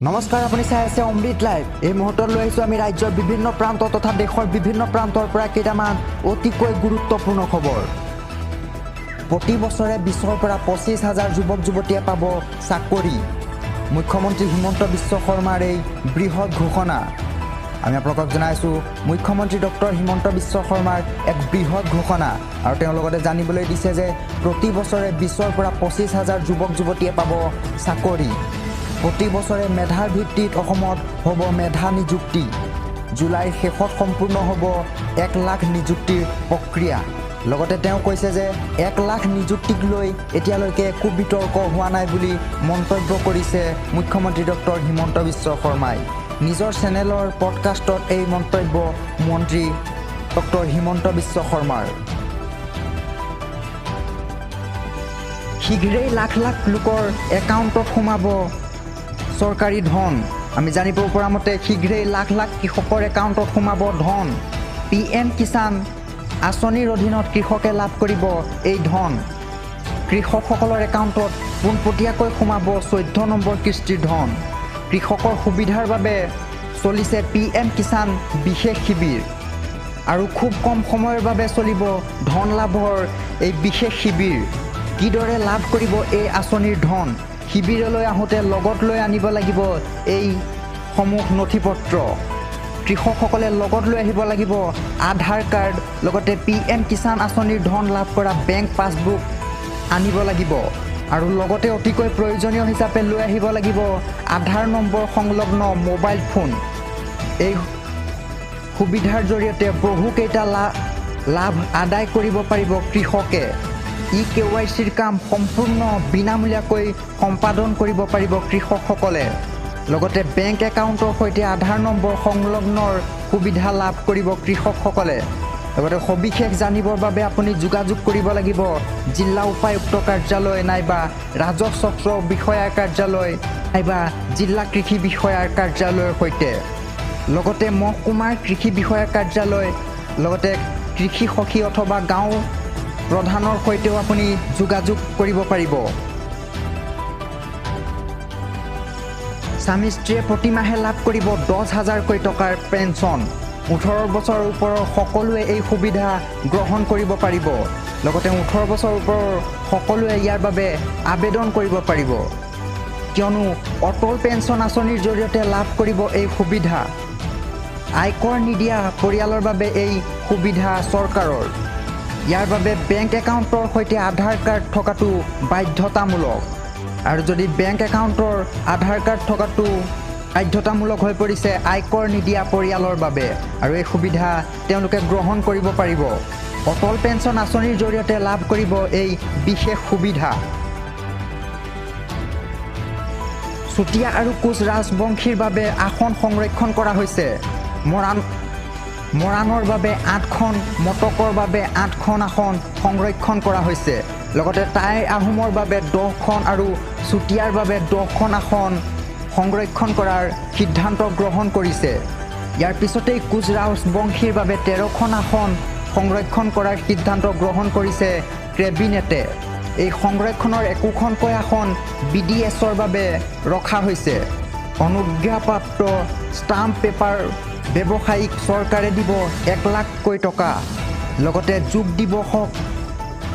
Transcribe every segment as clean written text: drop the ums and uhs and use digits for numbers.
নমস্কাৰ, আপুনি চাই আছে অমৃত লাইভ। এই মুহূৰ্তত লৈ আহিছোঁ আমি ৰাজ্যৰ বিভিন্ন প্ৰান্ত তথা দেশৰ বিভিন্ন প্ৰান্তৰ পৰা কেইটামান অতিকৈ গুৰুত্বপূৰ্ণ খবৰ। প্ৰতি বছৰে 20ৰ পৰা 25,000 যুৱক যুৱতীয়ে পাব চাকৰি। মুখ্যমন্ত্ৰী হিমন্ত বিশ্ব শৰ্মাৰ এই বৃহৎ ঘোষণা। আমি আপোনালোকক জনাইছোঁ মুখ্যমন্ত্ৰী ডক্টৰ হিমন্ত বিশ্ব শৰ্মাৰ এক বৃহৎ ঘোষণা, আৰু তেওঁ লগতে জানিবলৈ দিছে যে প্ৰতি বছৰে 20ৰ পৰা 25,000 যুৱক যুৱতীয়ে পাব চাকৰি। প্ৰতি বছৰে মেধাৰ ভিত্তিত অসমত হ'ব মেধা নিযুক্তি। জুলাইৰ শেষত সম্পূৰ্ণ হ'ব 1 লাখ নিযুক্তিৰ প্ৰক্ৰিয়া। লগতে তেওঁ কৈছে যে 1 লাখ নিযুক্তিক লৈ এতিয়ালৈকে একো বিতৰ্ক হোৱা নাই বুলি মন্তব্য কৰিছে মুখ্যমন্ত্ৰী ডক্টৰ হিমন্ত বিশ্ব শৰ্মাই। নিজৰ চেনেলৰ পডকাষ্টত এই মন্তব্য মন্ত্ৰী ডক্টৰ হিমন্ত বিশ্ব শৰ্মাৰ। শীঘ্ৰেই লাখ লাখ লোকৰ একাউণ্টত সোমাব চৰকাৰী ধন। আমি জানিব পৰা মতে শীঘ্ৰেই লাখ লাখ কৃষকৰ একাউণ্টত সোমাব ধন। PM কিষাণ আঁচনিৰ অধীনত কৃষকে লাভ কৰিব এই ধন। কৃষকসকলৰ একাউণ্টত পোনপটীয়াকৈ সোমাব 14 নম্বৰ কিস্তিৰ ধন। কৃষকৰ সুবিধাৰ বাবে চলিছে PM কিষাণ বিশেষ শিবিৰ, আৰু খুব কম সময়ৰ বাবে চলিব ধন লাভৰ এই বিশেষ শিবিৰ। কিদৰে লাভ কৰিব এই আঁচনিৰ ধন? শিবিৰলৈ আহোঁতে লগত লৈ আনিব লাগিব এইসমূহ নথি পত্ৰ। কৃষকসকলে লগত লৈ আহিব লাগিব আধাৰ কাৰ্ড, লগতে PM কিষাণ আঁচনিৰ ধন লাভ কৰা বেংক পাছবুক আনিব লাগিব, আৰু লগতে অতিকৈ প্ৰয়োজনীয় হিচাপে লৈ আহিব লাগিব আধাৰ নম্বৰ সংলগ্ন মোবাইল ফোন। এই সুবিধাৰ জৰিয়তে বহুকেইটা লাভ আদায় কৰিব পাৰিব কৃষকে। KYCৰ কাম সম্পূৰ্ণ বিনামূলীয়াকৈ সম্পাদন কৰিব পাৰিব কৃষকসকলে। লগতে বেংক একাউণ্টৰ সৈতে আধাৰ নম্বৰ সংলগ্নৰ সুবিধা লাভ কৰিব কৃষকসকলে। লগতে সবিশেষ জানিবৰ বাবে আপুনি যোগাযোগ কৰিব লাগিব জিলা উপায়ুক্ত কাৰ্যালয় নাইবা ৰাজহ চক্ৰ বিষয়াৰ কাৰ্যালয় নাইবা জিলা কৃষি বিষয়াৰ কাৰ্যালয়ৰ সৈতে। লগতে মহকুমাৰ কৃষি বিষয়াৰ কাৰ্যালয়, লগতে কৃষি সখী অথবা গাঁও প্ৰধানৰ সৈতেও আপুনি যোগাযোগ কৰিব পাৰিব। স্বামী স্ত্ৰীয়ে প্ৰতিমাহে লাভ কৰিব 10,000কৈ টকাৰ পেঞ্চন। 18 বছৰৰ ওপৰৰ সকলোৱে এই সুবিধা গ্ৰহণ কৰিব পাৰিব। লগতে 18 বছৰৰ ওপৰৰ সকলোৱে ইয়াৰ বাবে আবেদন কৰিব পাৰিব, কিয়নো অটল পেঞ্চন আঁচনিৰ জৰিয়তে লাভ কৰিব এই সুবিধা। আয়কৰ নিদিয়া পৰিয়ালৰ বাবে এই সুবিধা চৰকাৰৰ। ইয়াৰ বাবে বেংক একাউণ্টৰ সৈতে আধাৰ কাৰ্ড থকাটো বাধ্যতামূলক, আৰু যদি বেংক একাউণ্টৰ আধাৰ কাৰ্ড থকাটো বাধ্যতামূলক হৈ পৰিছে আয়কৰ নিদিয়া পৰিয়ালৰ বাবে, আৰু এই সুবিধা তেওঁলোকে গ্ৰহণ কৰিব পাৰিব। অটল পেঞ্চন আঁচনিৰ জৰিয়তে লাভ কৰিব এই বিশেষ সুবিধা। চুতীয়া আৰু কোচ ৰাজবংশীৰ বাবে আসন সংৰক্ষণ কৰা হৈছে। মৰাণৰ বাবে 8খন, মটকৰ বাবে 8খন আসন সংৰক্ষণ কৰা হৈছে। লগতে টাই আহোমৰ বাবে 10খন আৰু চুতীয়াৰ বাবে 10খন আসন সংৰক্ষণ কৰাৰ সিদ্ধান্ত গ্ৰহণ কৰিছে। ইয়াৰ পিছতেই কোচ ৰাজবংশীৰ বাবে 13খন আসন সংৰক্ষণ কৰাৰ সিদ্ধান্ত গ্ৰহণ কৰিছে কেবিনেটে। এই সংৰক্ষণৰ একোখনকৈ আসন BDSৰ বাবে ৰখা হৈছে। অনুজ্ঞাপ্ৰাপ্ত ষ্টাম্প পেপাৰ ব্যৱসায়ীক চৰকাৰে দিব 1 লাখকৈ টকা। লগতে যোগ দিৱসক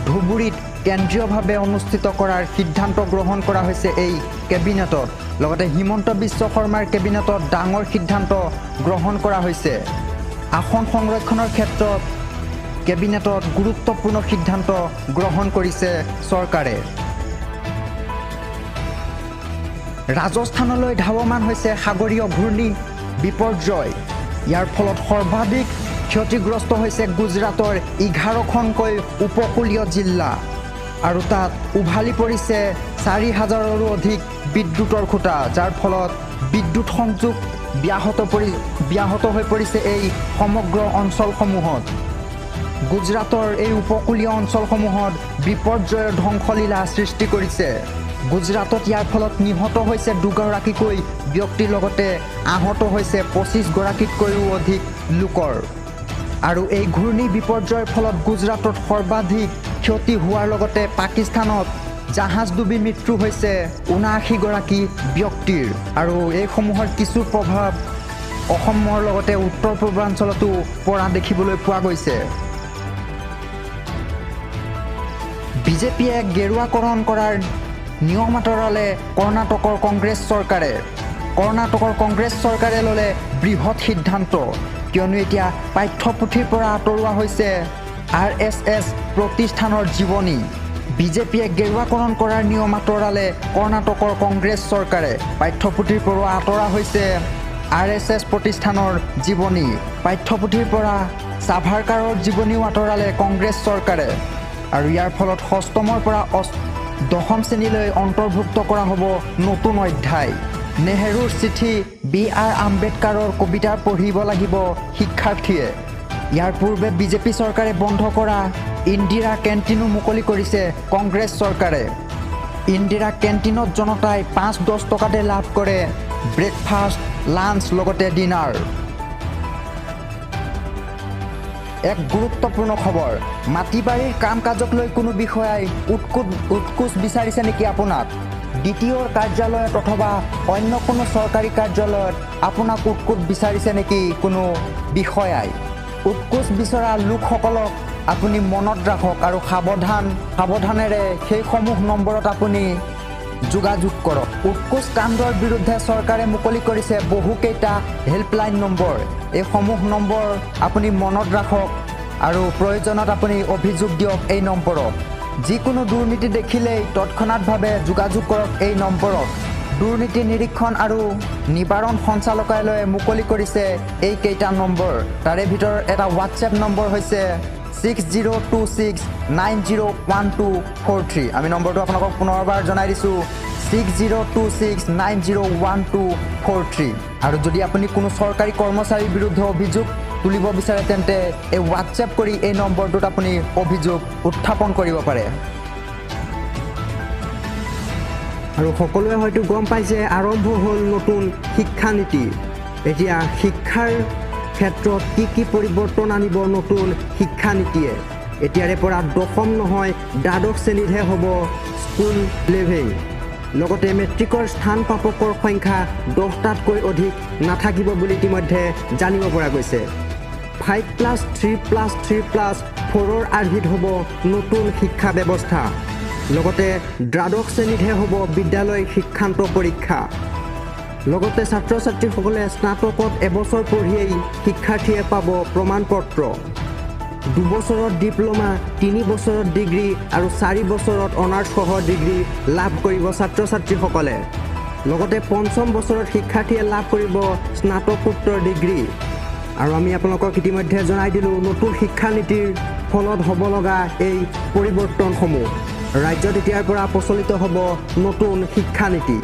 ধুবুৰীত কেন্দ্ৰীয়ভাৱে অনুষ্ঠিত কৰাৰ সিদ্ধান্ত গ্ৰহণ কৰা হৈছে এই কেবিনেটত। লগতে হিমন্ত বিশ্ব শৰ্মাৰ কেবিনেটত ডাঙৰ সিদ্ধান্ত গ্ৰহণ কৰা হৈছে। আসন সংৰক্ষণৰ ক্ষেত্ৰত কেবিনেটত গুৰুত্বপূৰ্ণ সিদ্ধান্ত গ্ৰহণ কৰিছে চৰকাৰে। ৰাজস্থানলৈ ধাৱমান হৈছে সাগৰীয় ঘূৰ্ণী বিপৰ্যয়। ইয়াৰ ফলত সৰ্বাধিক ক্ষতিগ্ৰস্ত হৈছে গুজৰাটৰ 11খনকৈ উপকূলীয় জিলা, আৰু তাত উভালি পৰিছে 4,000ৰো অধিক বিদ্যুতৰ খুঁটা, যাৰ ফলত বিদ্যুৎ সংযোগ ব্যাহত হৈ পৰিছে এই সমগ্ৰ অঞ্চলসমূহত। গুজৰাটৰ এই উপকূলীয় অঞ্চলসমূহত বিপৰ্যয়ৰ ধ্বংসলীলা সৃষ্টি কৰিছে। গুজৰাটত ইয়াৰ ফলত নিহত হৈছে 2গৰাকীকৈ ব্যক্তিৰ লগতে আহত হৈছে 25গৰাকীতকৈও অধিক লোকৰ। আৰু এই ঘূৰ্ণী বিপৰ্যয়ৰ ফলত গুজৰাটত সৰ্বাধিক ক্ষতি হোৱাৰ লগতে পাকিস্তানত জাহাজ ডুবি মৃত্যু হৈছে ৭৯গৰাকী ব্যক্তিৰ আৰু এইসমূহৰ কিছু প্ৰভাৱ অসমৰ লগতে উত্তৰ পূৰ্বাঞ্চলতো পৰা দেখিবলৈ পোৱা গৈছে। বিজেপিয়ে গেৰুৱাকৰণ কৰাৰ নিয়ম আঁতৰালে কৰ্ণাটকৰ কংগ্ৰেছ চৰকাৰে ল'লে বৃহৎ সিদ্ধান্ত, কিয়নো এতিয়া পাঠ্যপুথিৰ পৰা আঁতৰোৱা হৈছে RSS প্ৰতিষ্ঠানৰ জীৱনী। বিজেপিয়ে গেৰুৱাকৰণ কৰাৰ নিয়ম আঁতৰালে কৰ্ণাটকৰ কংগ্ৰেছ চৰকাৰে পাঠ্যপুথিৰ পৰা আঁতৰা হৈছে RSS প্ৰতিষ্ঠানৰ জীৱনী। পাঠ্যপুথিৰ পৰা ছাভাৰকাৰৰ জীৱনীও আঁতৰালে কংগ্ৰেছ চৰকাৰে আৰু ইয়াৰ ফলত ৬ষ্টমৰ পৰা ১০ম শ্ৰেণীলৈ অন্তৰ্ভুক্ত কৰা হ'ব নতুন অধ্যায়। নেহৰুৰ চিঠি, B.R. আম্বেদকাৰৰ কবিতা পঢ়িব লাগিব শিক্ষাৰ্থীয়ে। ইয়াৰ পূৰ্বে বিজেপি চৰকাৰে বন্ধ কৰা ইন্দিৰা কেণ্টিনো মুকলি কৰিছে কংগ্ৰেছ চৰকাৰে। ইন্দিৰা কেণ্টিনত জনতাই ৫-১০ টকাতে লাভ কৰে ব্ৰেকফাষ্ট, লাঞ্চ লগতে ডিনাৰ। এক গুৰুত্বপূৰ্ণ খবৰ, মাটি বাৰীৰ কাম কাজক লৈ কোনো বিষয়াই উৎকোচ বিচাৰিছে নেকি আপোনাক? DTOৰ কাৰ্যালয়ত অথবা অন্য কোনো চৰকাৰী কাৰ্যালয়ত আপোনাক উৎকোচ বিচাৰিছে নেকি কোনো বিষয়াই? উৎকোচ বিচৰা লোকসকলক আপুনি মনত ৰাখক আৰু সাৱধানেৰে সেইসমূহ নম্বৰত আপুনি যোগাযোগ কৰক। উৎকোচ কাণ্ডৰ বিৰুদ্ধে চৰকাৰে মুকলি কৰিছে বহুকেইটা হেল্পলাইন নম্বৰ। এইসমূহ নম্বৰ আপুনি মনত ৰাখক আৰু প্ৰয়োজনত আপুনি অভিযোগ দিয়ক এই নম্বৰত। যিকোনো দুৰ্নীতি দেখিলেই তৎক্ষণাৎভাৱে যোগাযোগ কৰক এই নম্বৰত। দুৰ্নীতি নিৰীক্ষণ আৰু নিবাৰণ সঞ্চালকালয়ে মুকলি কৰিছে এইকেইটা নম্বৰ। তাৰে ভিতৰত এটা হোৱাটছএপ নম্বৰ হৈছে 6026901243। আমি নম্বৰটো আপোনালোকক পুনৰবাৰ জনাই দিছোঁ, 6026901243। আৰু যদি আপুনি কোনো চৰকাৰী কৰ্মচাৰীৰ বিৰুদ্ধে অভিযোগ তুলিব বিচাৰে তেন্তে এই হোৱাটছএপ কৰি এই নম্বৰটোত আপুনি অভিযোগ উত্থাপন কৰিব পাৰে। আৰু সকলোৱে হয়তো গম পাইছে আৰম্ভ হ'ল নতুন শিক্ষানীতি। এতিয়া শিক্ষাৰ ক্ষেত্ৰত কি পৰিৱৰ্তন আনিব নতুন শিক্ষানীতিয়ে? এতিয়াৰে পৰা ১০ম নহয় ১২শ শ্ৰেণীতহে হ'ব স্কুল লেভেল। লগতে মেট্ৰিকৰ স্থান প্ৰাপকৰ সংখ্যা 10টাতকৈ অধিক নাথাকিব বুলি ইতিমধ্যে জানিব পৰা গৈছে। 5+3+3+4ৰ আৰ্হিত হ'ব নতুন শিক্ষা ব্যৱস্থা। লগতে ১২শ শ্ৰেণীতহে হ'ব বিদ্যালয় শিক্ষান্ত পৰীক্ষা। লগতে ছাত্ৰ ছাত্ৰীসকলে স্নাতকত এবছৰ পঢ়িয়েই শিক্ষাৰ্থীয়ে পাব প্ৰমাণ পত্ৰ। 2 বছৰত ডিপ্ল'মা, 3 বছৰত ডিগ্ৰী আৰু 4 বছৰত অনাৰ্ছসহ ডিগ্ৰী লাভ কৰিব ছাত্ৰ ছাত্ৰীসকলে। লগতে ৫ম বছৰত শিক্ষাৰ্থীয়ে লাভ কৰিব স্নাতকোত্তৰ ডিগ্ৰী। আৰু আমি আপোনালোকক ইতিমধ্যে জনাই দিলোঁ নতুন শিক্ষানীতিৰ ফলত হ'ব লগা এই পৰিৱৰ্তনসমূহ। ৰাজ্যত এতিয়াৰ পৰা প্ৰচলিত হ'ব নতুন শিক্ষানীতি।